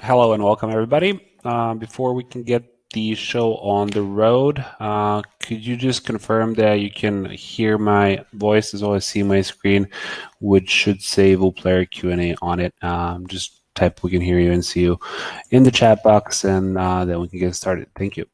Hello and welcome everybody. Before we can get the show on the road, could you just confirm that you can hear my voice as well as see my screen, which should say VooPlayer Q&A on it. Just type we can hear you and see you in the chat box, and then we can get started. Thank you.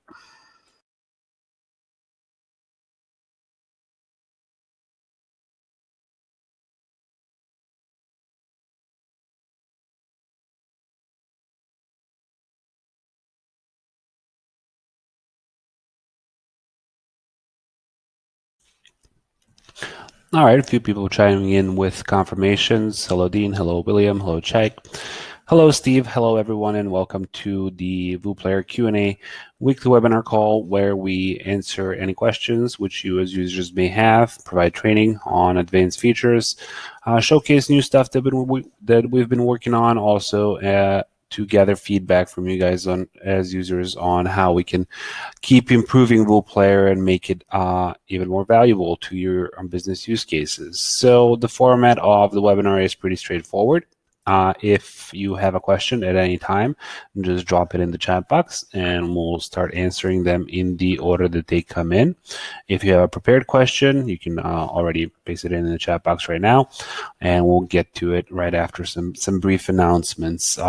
All right, a few people chiming in with confirmations. Hello, Dean. Hello, William. Hello, Chike. Hello, Steve. Hello, everyone, and welcome to the VooPlayer Q&A weekly webinar call where we answer any questions which you as users may have, provide training on advanced features, showcase new stuff that we've been working on, also to gather feedback from you guys as users on how we can keep improving VooPlayer and make it even more valuable to your business use cases. So the format of the webinar is pretty straightforward. If you have a question at any time, just drop it in the chat box and we'll start answering them in the order that they come in. If you have a prepared question, you can already paste it in the chat box right now, and we'll get to it right after some brief announcements.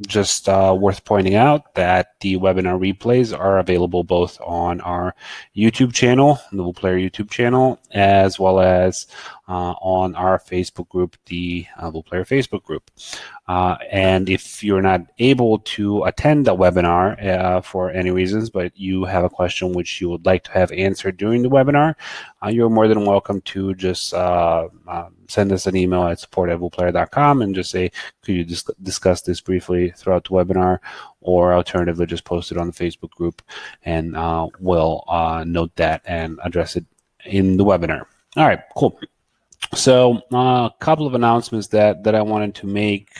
Just worth pointing out that the webinar replays are available both on our YouTube channel, the VooPlayer YouTube channel, as well as on our Facebook group, the VooPlayer Facebook group. And if you're not able to attend the webinar for any reasons, but you have a question which you would like to have answered during the webinar, you're more than welcome to just send us an email at support@VooPlayer.com and just say, could you discuss this briefly throughout the webinar, or alternatively just post it on the Facebook group, and we'll note that and address it in the webinar. All right, cool. So a couple of announcements that I wanted to make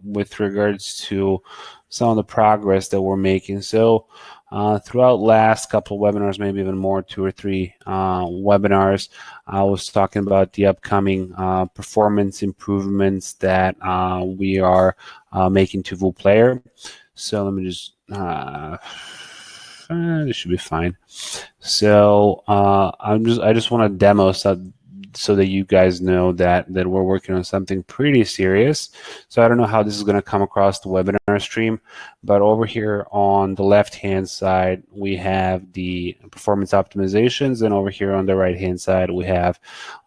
with regards to some of the progress that we're making. So throughout last couple of webinars, maybe even more, 2 or 3 webinars, I was talking about the upcoming performance improvements that we are making to VooPlayer. So let me just this should be fine. So I just want to demo so that you guys know that we're working on something pretty serious. So I don't know how this is going to come across the webinar stream, but over here on the left-hand side, we have the performance optimizations, and over here on the right-hand side, we have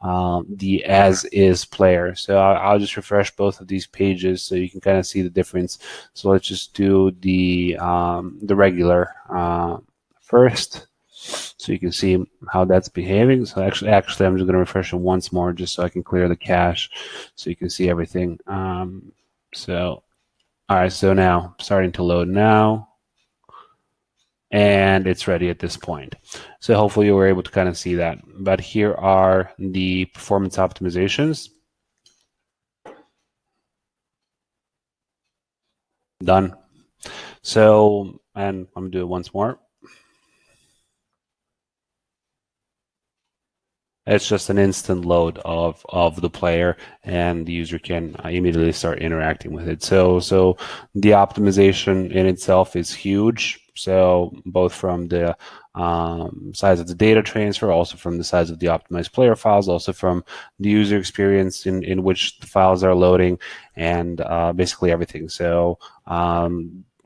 the as-is player. So I'll just refresh both of these pages so you can kind of see the difference. So let's just do the regular first, so you can see how that's behaving. So actually, I'm just going to refresh it once more just so I can clear the cache, so you can see everything. So, all right, so now starting to load now, and it's ready at this point. So hopefully you were able to kind of see that. But here are the performance optimizations. Done. So, and I'm going to do it once more. It's just an instant load of the player, and the user can immediately start interacting with it. So the optimization in itself is huge. So both from the size of the data transfer, also from the size of the optimized player files, also from the user experience in which the files are loading, and basically everything. So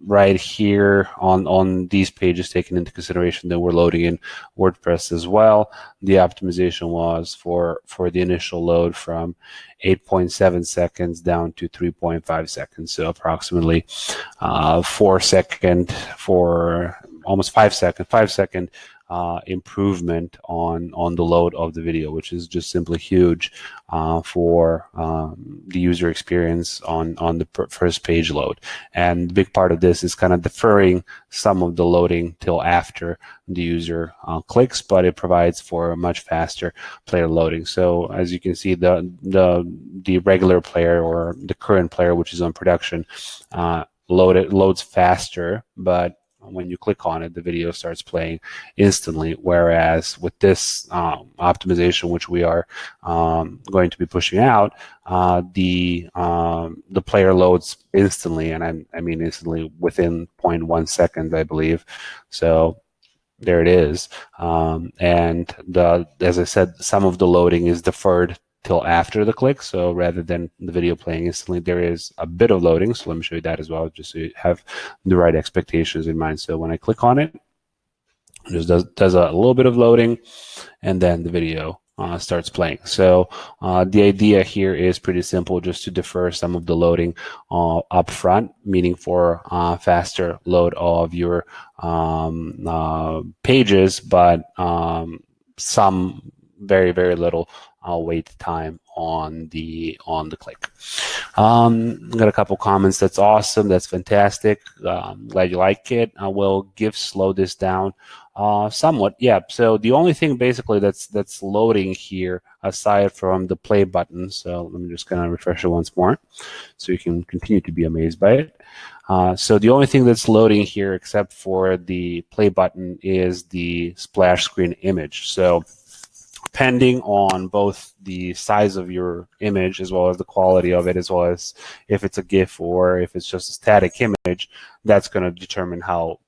right here on these pages, taking into consideration that we're loading in WordPress as well, the optimization was for the initial load from 8.7 seconds down to 3.5 seconds. So approximately 4 second for almost 5 second improvement on the load of the video, which is just simply huge for the user experience on the first page load. And the big part of this is kind of deferring some of the loading till after the user clicks, but it provides for a much faster player loading. So as you can see, the regular player, or the current player which is on production, loads faster, but when you click on it, the video starts playing instantly. Whereas with this optimization, which we are going to be pushing out, the player loads instantly, and I mean instantly within 0.1 seconds, I believe. So there it is. And as I said, some of the loading is deferred till after the click. So rather than the video playing instantly, there is a bit of loading. So let me show you that as well, just so you have the right expectations in mind. So when I click on it, it just does a little bit of loading, and then the video starts playing. So the idea here is pretty simple, just to defer some of the loading up front, meaning for faster load of your pages, but some very, very little wait time on the click. Got a couple comments. That's awesome. That's fantastic. Glad you like it. Will GIF slow this down? Somewhat, yeah. So the only thing basically that's loading here, aside from the play button, so let me just kind of refresh it once more so you can continue to be amazed by it. So the only thing that's loading here, except for the play button, is the splash screen image. So depending on both the size of your image as well as the quality of it, as well as if it's a GIF or if it's just a static image, that's going to determine how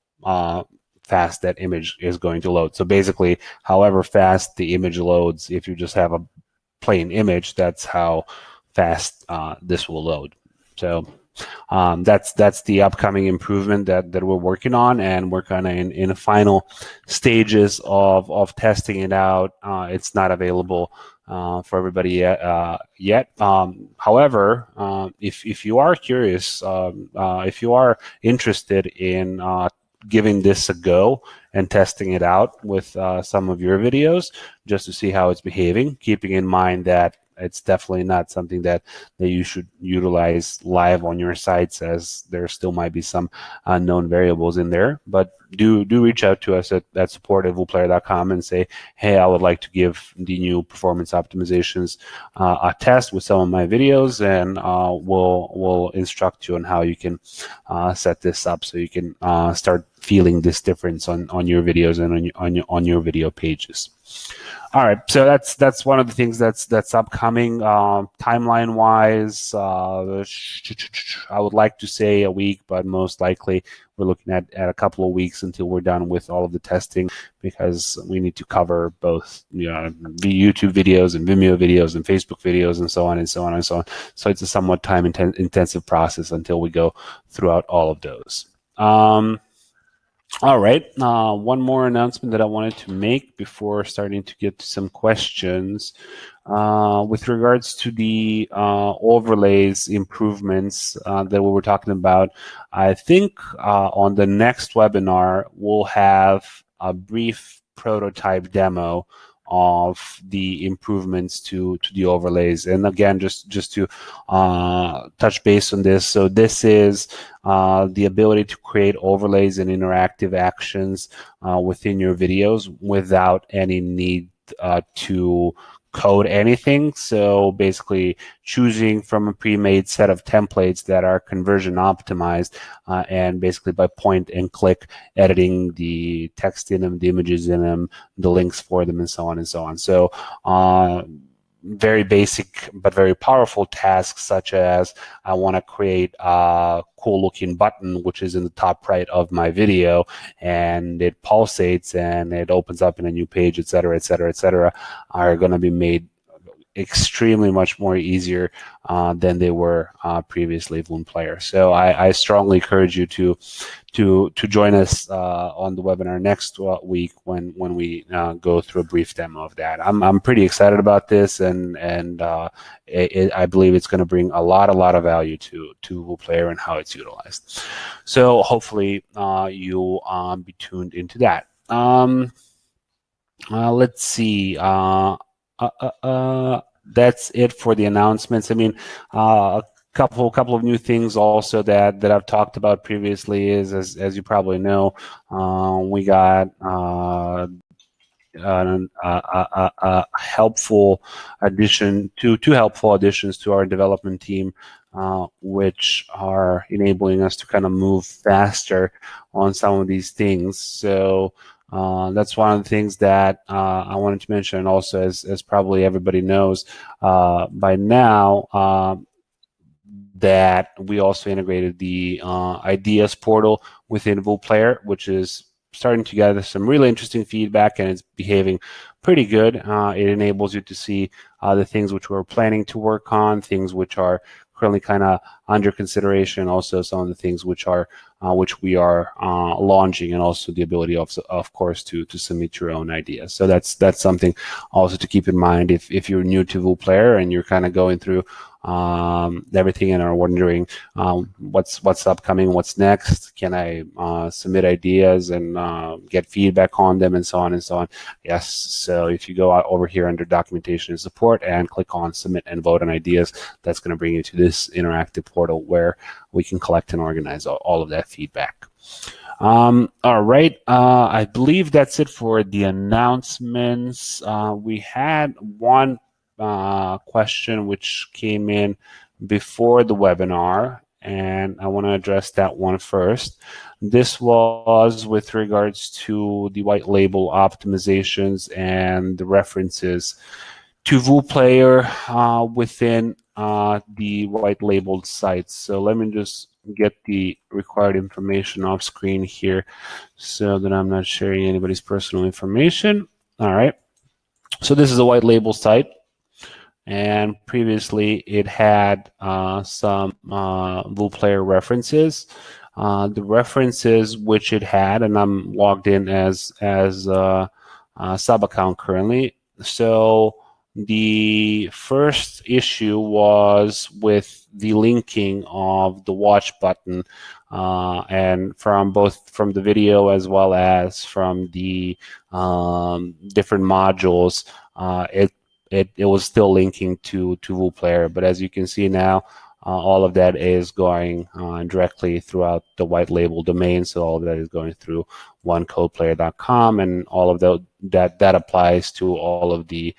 fast that image is going to load. So basically, however fast the image loads, if you just have a plain image, that's how fast this will load. So that's the upcoming improvement that we're working on, and we're kind of in the final stages of testing it out. It's not available for everybody yet. However, if you are curious, if you are interested in giving this a go and testing it out with some of your videos, just to see how it's behaving, keeping in mind that it's definitely not something that you should utilize live on your sites, as there still might be some unknown variables in there. But do reach out to us at support@vuplayer.com and say, hey, I would like to give the new performance optimizations a test with some of my videos, and we'll instruct you on how you can set this up so you can start feeling this difference on your videos and on your video pages. All right, so that's one of the things that's upcoming. Timeline wise, I would like to say a week, but most likely we're looking at a couple of weeks until we're done with all of the testing, because we need to cover both the YouTube videos and Vimeo videos and Facebook videos and so on and so on and so on. So it's a somewhat time intensive process until we go throughout all of those. All right, one more announcement that I wanted to make before starting to get to some questions. With regards to the overlays improvements that we were talking about, I think on the next webinar, we'll have a brief prototype demo of the improvements to the overlays. And again, just to touch base on this, so this is the ability to create overlays and interactive actions within your videos without any need to code anything. So basically choosing from a pre-made set of templates that are conversion optimized, and basically by point and click editing the text in them, the images in them, the links for them, and so on and so on. So very basic but very powerful tasks, such as I want to create a cool looking button which is in the top right of my video, and it pulsates and it opens up in a new page, etc., etc., etc., are going to be made extremely much more easier than they were previously Voon Player. So I strongly encourage you to join us on the webinar next week when we go through a brief demo of that. I'm pretty excited about this, and I believe it's going to bring a lot of value to Voon Player and how it's utilized. So hopefully you'll be tuned into that. Let's see. That's it for the announcements. I mean, a couple of new things also that I've talked about previously is, as you probably know, we got a helpful addition, two helpful additions to our development team which are enabling us to kind of move faster on some of these things. So that's one of the things that I wanted to mention. And also, as probably everybody knows by now, that we also integrated the ideas portal within VooPlayer, which is starting to gather some really interesting feedback, and it's behaving pretty good. It enables you to see the things which we're planning to work on, things which are currently kind of under consideration, also some of the things which we are launching, and also the ability of course to submit your own ideas. So that's something also to keep in mind if you're new to VooPlayer and you're kind of going through everything and are wondering what's upcoming, what's next, can I submit ideas and get feedback on them, and so on and so on. Yes, so if you go out over here under documentation and support and click on submit and vote on ideas, that's going to bring you to this interactive portal where we can collect and organize all of that feedback. All right, I believe that's it for the announcements. We had one question which came in before the webinar, and I want to address that one first. This was with regards to the white label optimizations and the references to VooPlayer within the white labeled sites. So let me just get the required information off screen here so that I'm not sharing anybody's personal information. All right. So this is a white label site, and previously it had some VooPlayer references. The references which it had, and I'm logged in as a sub account currently. So the first issue was with the linking of the watch button, and from the video as well as from the different modules, it was still linking to VooPlayer. But as you can see now, all of that is going directly throughout the white label domain. So all of that is going through onecodeplayer.com, and all of that applies to all of the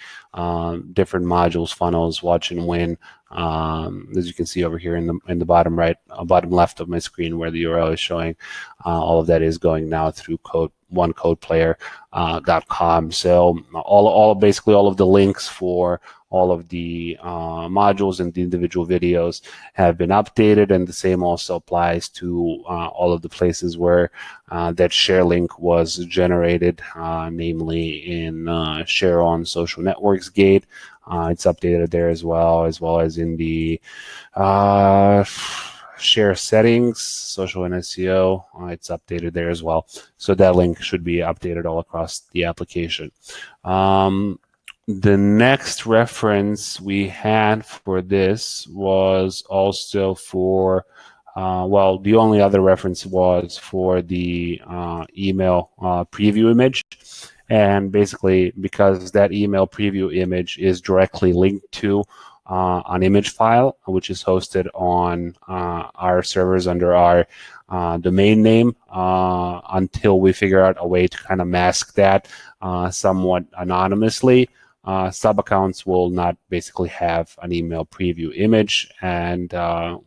different modules, funnels, watch and win. As you can see over here in the bottom right, bottom left of my screen, where the URL is showing, all of that is going now through onecodeplayer.com. So basically all of the links for all of the modules and the individual videos have been updated, and the same also applies to all of the places where that share link was generated, namely in Share on Social Networks Gate. It's updated there as well as in the share settings, social and SEO. It's updated there as well. So that link should be updated all across the application. The next reference we had for this was also for, the only other reference was for the email preview image. And basically, because that email preview image is directly linked to an image file, which is hosted on our servers under our domain name, until we figure out a way to kind of mask that somewhat anonymously, sub-accounts will not basically have an email preview image, and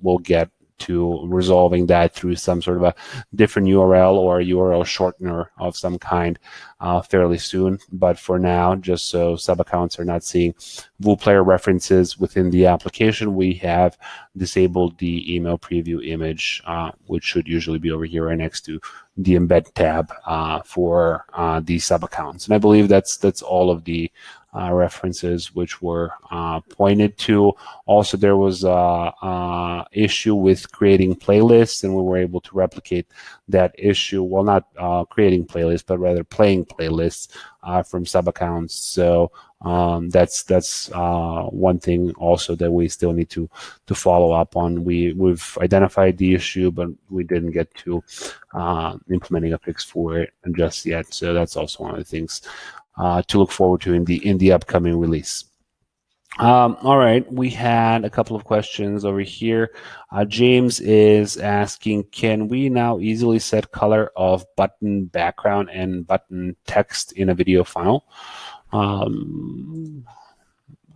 we'll get to resolving that through some sort of a different URL or a URL shortener of some kind fairly soon. But for now, just so sub-accounts are not seeing VooPlayer references within the application, we have disabled the email preview image, which should usually be over here right next to the embed tab for these sub-accounts. And I believe that's all of the references which were pointed to. Also, there was a issue with creating playlists, and we were able to replicate that issue. Well, not creating playlists, but rather playing playlists from sub-accounts. So that's one thing also that we still need to follow up on. We've identified the issue, but we didn't get to implementing a fix for it just yet. So that's also one of the things to look forward to in the upcoming release. All right, we had a couple of questions over here. James is asking, can we now easily set color of button background and button text in a video file?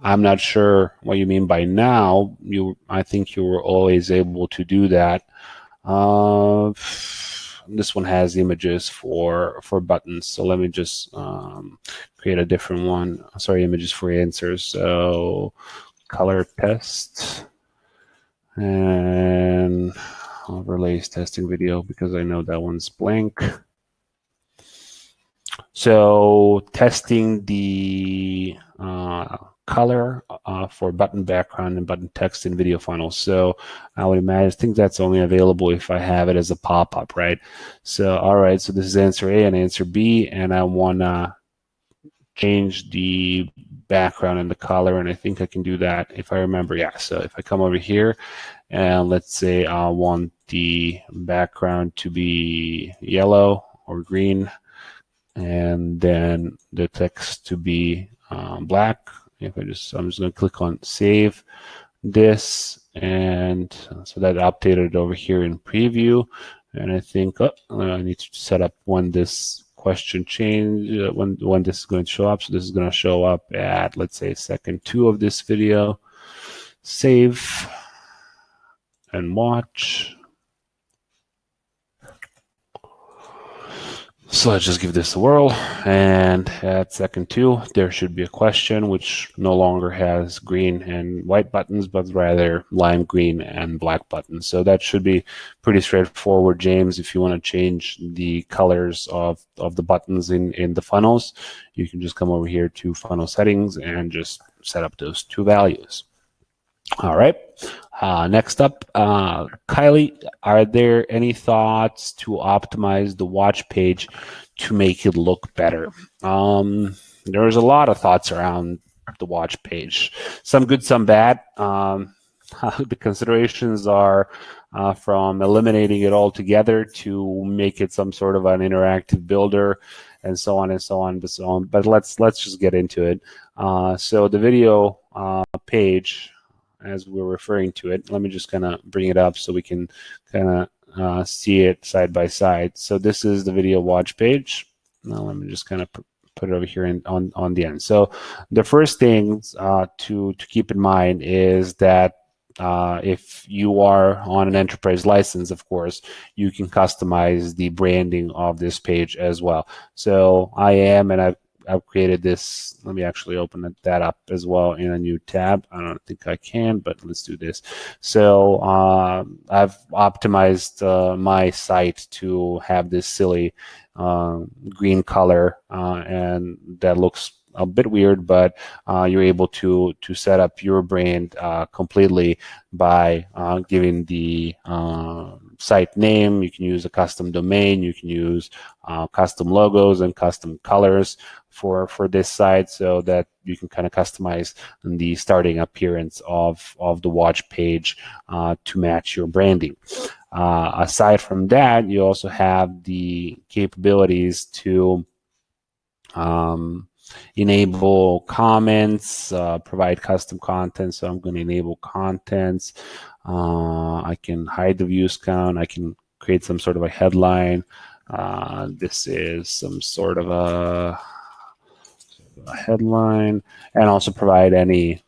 I'm not sure what you mean by now. I think you were always able to do that. This one has images for buttons, so let me just create a different one. Sorry, images for answers. So color test, and overlays testing video, because I know that one's blank. So testing the color for button background and button text in video funnels. So I would imagine, I think that's only available if I have it as a pop-up, right? So, all right, so this is answer A and answer B, and I want to change the background and the color, and I think I can do that if I remember. Yeah, so if I come over here, and let's say I want the background to be yellow or green, and then the text to be black. If I'm just going to click on save this, and so that updated over here in preview. And I think I need to set up when this question change, when this is going to show up. So this is going to show up at, let's say, second 2 of this video. Save and watch. So let's just give this a whirl, and at second 2, there should be a question which no longer has green and white buttons, but rather lime green and black buttons. So that should be pretty straightforward, James. If you want to change the colors of the buttons in the funnels, you can just come over here to funnel settings and just set up those 2 values. All right. Next up, Kylie, are there any thoughts to optimize the watch page to make it look better? There's a lot of thoughts around the watch page. Some good, some bad. The considerations are from eliminating it altogether to make it some sort of an interactive builder, and so on and so on and so on. But let's just get into it. So the video page, as we're referring to it, let me just kind of bring it up so we can kind of see it side by side. So this is the video watch page. Now let me just kind of put it over here on the end. So the first thing to keep in mind is that if you are on an enterprise license, of course, you can customize the branding of this page as well. So I am, and I've created this. Let me actually open that up as well in a new tab. I don't think I can, but let's do this. So I've optimized my site to have this silly green color, and that looks a bit weird, but you're able to set up your brand completely by giving the site name. You can use a custom domain. You can use custom logos and custom colors for this site, so that you can kind of customize the starting appearance of the watch page to match your branding. Aside from that, you also have the capabilities to enable comments, provide custom content. So I'm going to enable contents. I can hide the views count. I can create some sort of a headline. This is some sort of a headline, and also provide any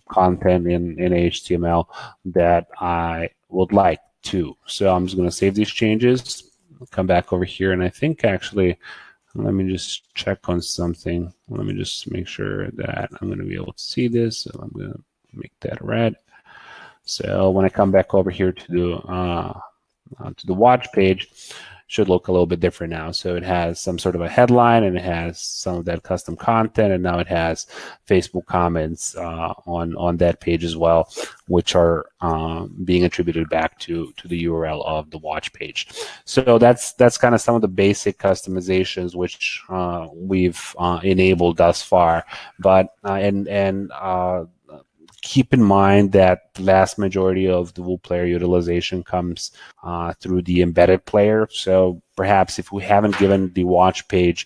content in HTML that I would like to. So I'm just going to save these changes, come back over here, and I think actually, let me just check on something. Let me just make sure that I'm going to be able to see this. So I'm going to make that red. So when I come back over here to the watch page, should look a little bit different now. So it has some sort of a headline, and it has some of that custom content, and now it has Facebook comments on that page as well, which are being attributed back to the URL of the watch page. So that's kind of some of the basic customizations which we've enabled thus far. But keep in mind that the vast majority of the WooPlayer utilization comes through the embedded player. So perhaps if we haven't given the watch page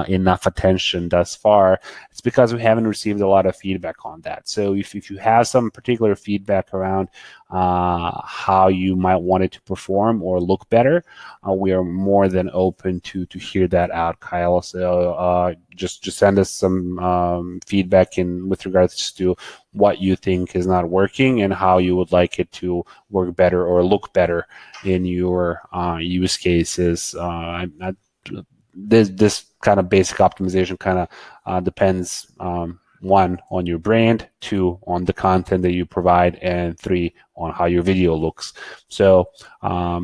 enough attention thus far, it's because we haven't received a lot of feedback on that. So if you have some particular feedback around how you might want it to perform or look better, we are more than open to hear that out, Kyle. So just send us some feedback with regards to what you think is not working and how you would like it to work better or look better in your use cases. This kind of basic optimization kind of depends, one, on your brand, two, on the content that you provide, and three, on how your video looks. So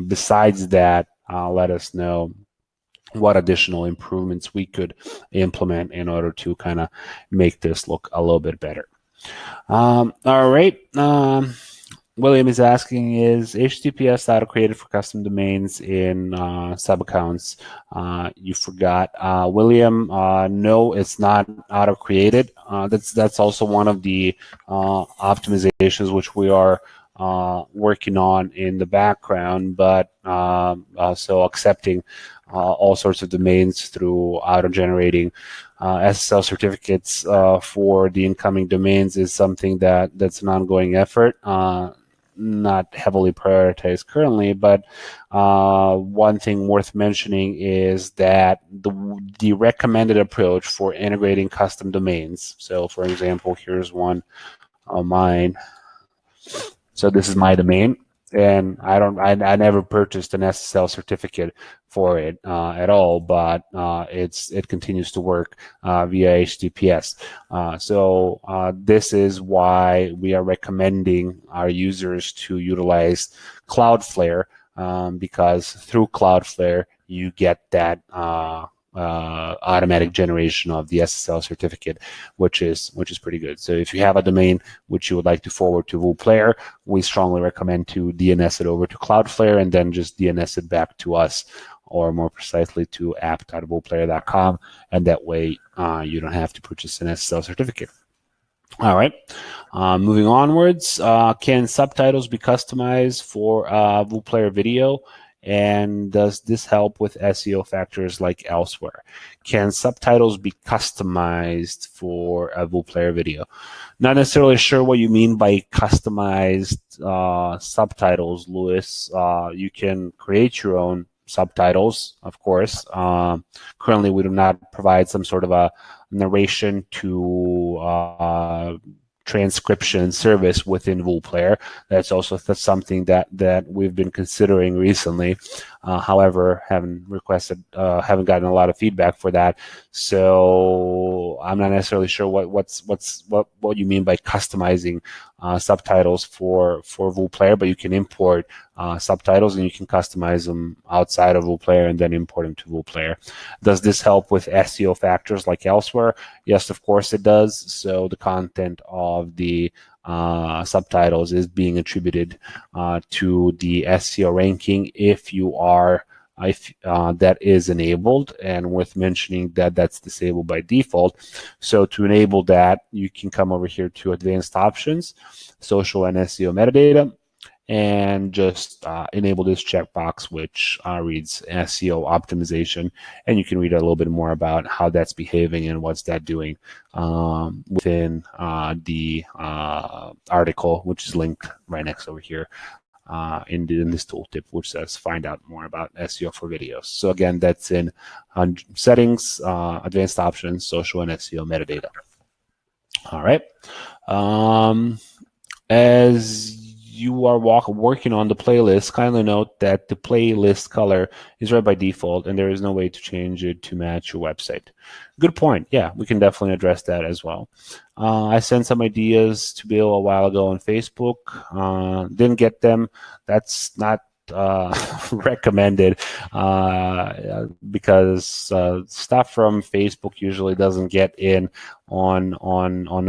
besides that, let us know what additional improvements we could implement in order to kind of make this look a little bit better. All right. William is asking, is HTTPS auto-created for custom domains in sub-accounts? You forgot. William, no, it's not auto-created. That's also one of the optimizations which we are working on in the background, but so accepting all sorts of domains through auto-generating SSL certificates for the incoming domains is something that's an ongoing effort. Not heavily prioritized currently, but one thing worth mentioning is that the recommended approach for integrating custom domains. So, for example, here's one of mine. So this is my domain, and I never purchased an SSL certificate for it at all, but it continues to work via HTTPS. So this is why we are recommending our users to utilize Cloudflare, because through Cloudflare you get that automatic generation of the SSL certificate, which is pretty good. So if you have a domain which you would like to forward to VooPlayer, we strongly recommend to DNS it over to Cloudflare and then just DNS it back to us, or more precisely to app.vooplayer.com, and that way you don't have to purchase an SSL certificate. All right, moving onwards, can subtitles be customized for VooPlayer video? And does this help with SEO factors like elsewhere? Can subtitles be customized for a VooPlayer video? Not necessarily sure what you mean by customized subtitles, Louis. You can create your own subtitles, of course. Currently, we do not provide some sort of a narration to transcription service within VooPlayer. That's also something that we've been considering recently. However, haven't gotten a lot of feedback for that. So I'm not necessarily sure what you mean by customizing subtitles for VooPlayer, but you can import subtitles and you can customize them outside of VooPlayer and then import them to VooPlayer. Does this help with SEO factors like elsewhere? Yes, of course it does. So the content of the subtitles is being attributed to the SEO ranking if that is enabled, and worth mentioning that that's disabled by default. So to enable that, you can come over here to advanced options, social and SEO metadata, and just enable this checkbox, which reads SEO optimization, and you can read a little bit more about how that's behaving and what's that doing within the article, which is linked right next over here in this tooltip, which says find out more about SEO for videos. So again, that's in settings, advanced options, social and SEO metadata. All right. As you are working on the playlist, kindly note that the playlist color is red by default and there is no way to change it to match your website. Good point. Yeah, we can definitely address that as well. I sent some ideas to Bill a while ago on Facebook. Didn't get them. That's not recommended because stuff from Facebook usually doesn't get in on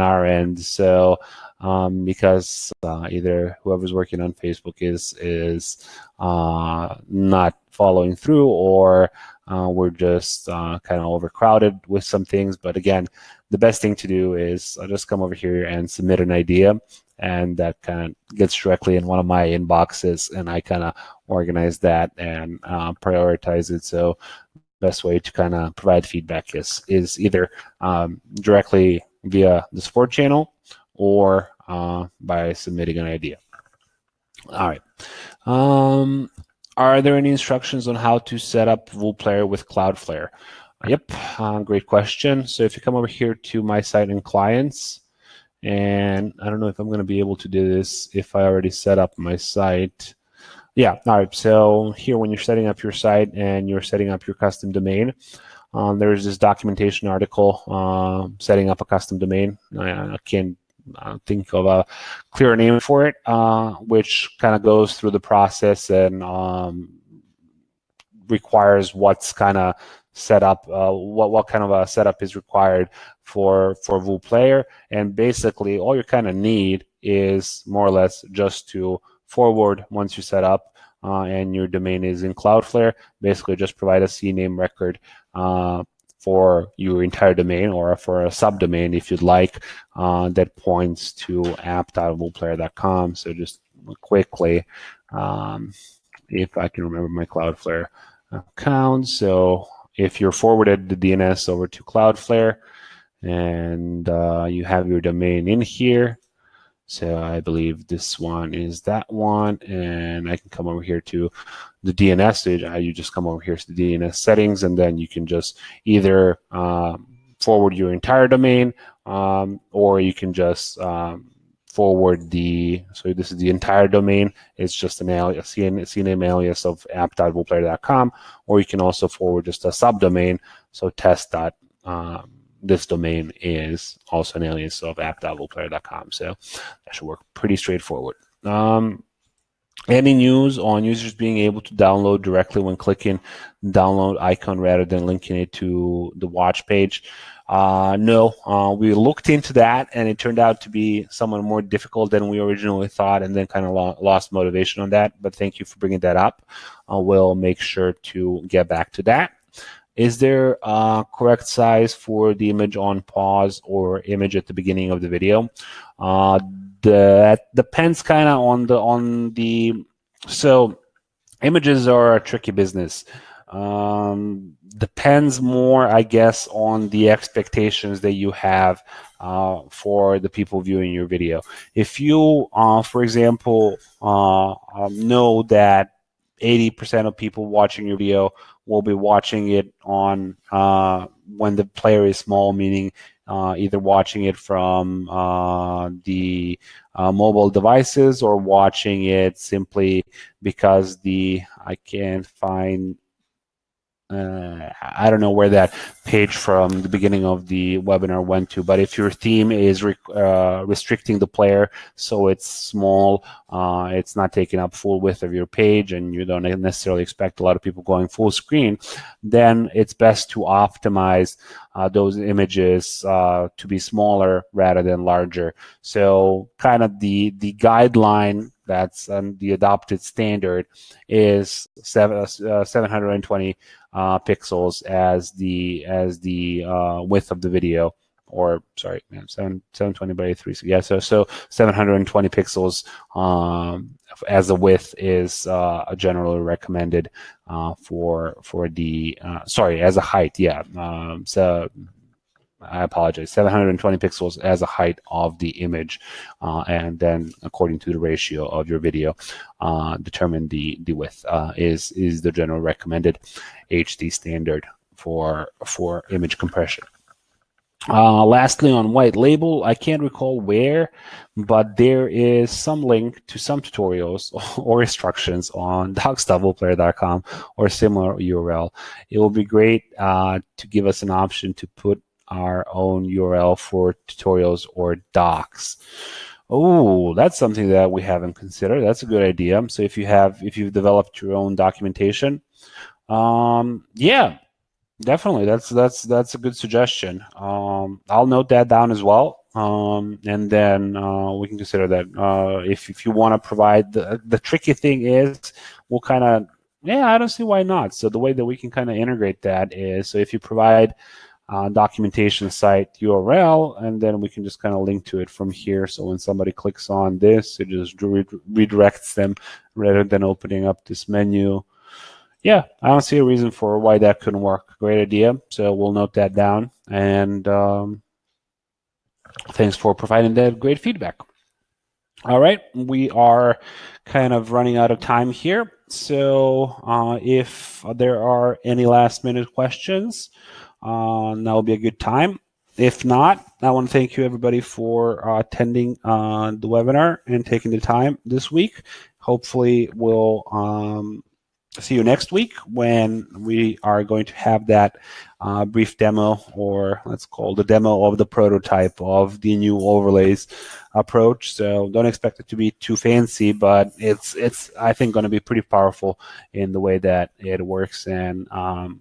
our end. So either whoever's working on Facebook is not following through, or we're just kind of overcrowded with some things. But again, the best thing to do is just come over here and submit an idea, and that kind of gets directly in one of my inboxes, and I kind of organize that and prioritize it. So best way to kind of provide feedback is either directly via the support channel or by submitting an idea. All right. Are there any instructions on how to set up VooPlayer with Cloudflare? Yep, great question. So if you come over here to my site and clients, and I don't know if I'm going to be able to do this if I already set up my site. Yeah, all right. So here, when you're setting up your site and you're setting up your custom domain, there's this documentation article setting up a custom domain. I can't think of a clear name for it, which kind of goes through the process and requires what's kind of set up, what kind of a setup is required for VooPlayer. And basically, all you kind of need is more or less just to forward once you set up and your domain is in Cloudflare. Basically, just provide a CNAME record for your entire domain, or for a subdomain if you'd like, that points to app.vooplayer.com. So just quickly, if I can remember my Cloudflare account. So if you're forwarded the DNS over to Cloudflare and you have your domain in here, so I believe this one is that one, and I can come over here to the DNS. So you just come over here to the DNS settings, and then you can just either forward your entire domain, or you can just forward so this is the entire domain. It's just an alias, CNAME alias of app.vooplayer.com, or you can also forward just a subdomain. So test. This domain is also an alias of app.vooplayer.com. So that should work pretty straightforward. Any news on users being able to download directly when clicking download icon rather than linking it to the watch page? No, we looked into that, and it turned out to be somewhat more difficult than we originally thought, and then kind of lost motivation on that. But thank you for bringing that up. We'll make sure to get back to that. Is there a correct size for the image on pause or image at the beginning of the video? That depends kind of on the. So images are a tricky business. Depends more, I guess, on the expectations that you have for the people viewing your video. If you, for example, know that 80% of people watching your video will be watching it on when the player is small, meaning either watching it from the mobile devices, or watching it simply because I can't find. I don't know where that page from the beginning of the webinar went to, but if your theme is restricting the player so it's small, it's not taking up full width of your page, and you don't necessarily expect a lot of people going full screen, then it's best to optimize those images to be smaller rather than larger. So kind of the guideline that's the adopted standard is 720 pixels as the width of the video, or sorry, 720 by 360. Yeah, so 720 pixels as a width is generally recommended for the sorry, as a height. Yeah, so I apologize. 720 pixels as a height of the image, and then according to the ratio of your video, determine the width is the general recommended HD standard for image compression. Lastly, on white label, I can't recall where, but there is some link to some tutorials or instructions on docs.vooplayer.com or similar URL. It will be great to give us an option to put our own URL for tutorials or docs. Oh, that's something that we haven't considered. That's a good idea. So if you've developed your own documentation, yeah, definitely. That's a good suggestion. I'll note that down as well. And then we can consider that. If you want to provide the tricky thing is we'll kind of Yeah, I don't see why not. So the way that we can kind of integrate that is, so if you provide documentation site URL, and then we can just kind of link to it from here. So when somebody clicks on this, it just redirects them rather than opening up this menu. Yeah, I don't see a reason for why that couldn't work. Great idea. So we'll note that down. And thanks for providing that great feedback. All right, we are kind of running out of time here. So if there are any last minute questions, that will be a good time. If not, I want to thank you everybody for attending the webinar and taking the time this week. Hopefully we'll see you next week when we are going to have that brief demo, or let's call the demo of the prototype of the new overlays approach. So don't expect it to be too fancy, but it's I think going to be pretty powerful in the way that it works, and I'm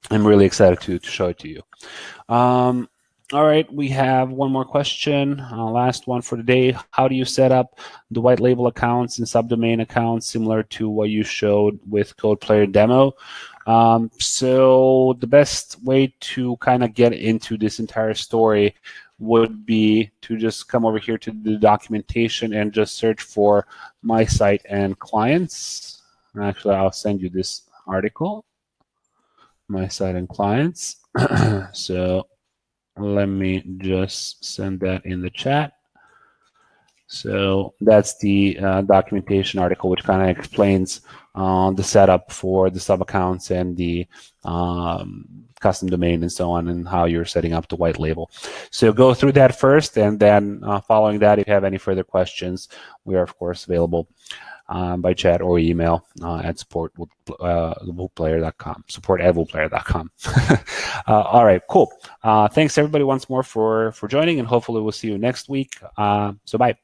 really excited to show it to you. All right, we have one more question, last one for the day. How do you set up the white label accounts and subdomain accounts similar to what you showed with Code Player demo? So the best way to kind of get into this entire story would be to just come over here to the documentation and just search for my site and clients. Actually, I'll send you this article, my site and clients. So let me just send that in the chat. So that's the documentation article, which kind of explains the setup for the sub accounts and the custom domain and so on, and how you're setting up the white label. So go through that first, and then following that, if you have any further questions, we are of course available by chat or email at support@vuplayer.com. Support@vuplayer.com. All right, cool. Thanks everybody once more for joining, and hopefully we'll see you next week. So bye.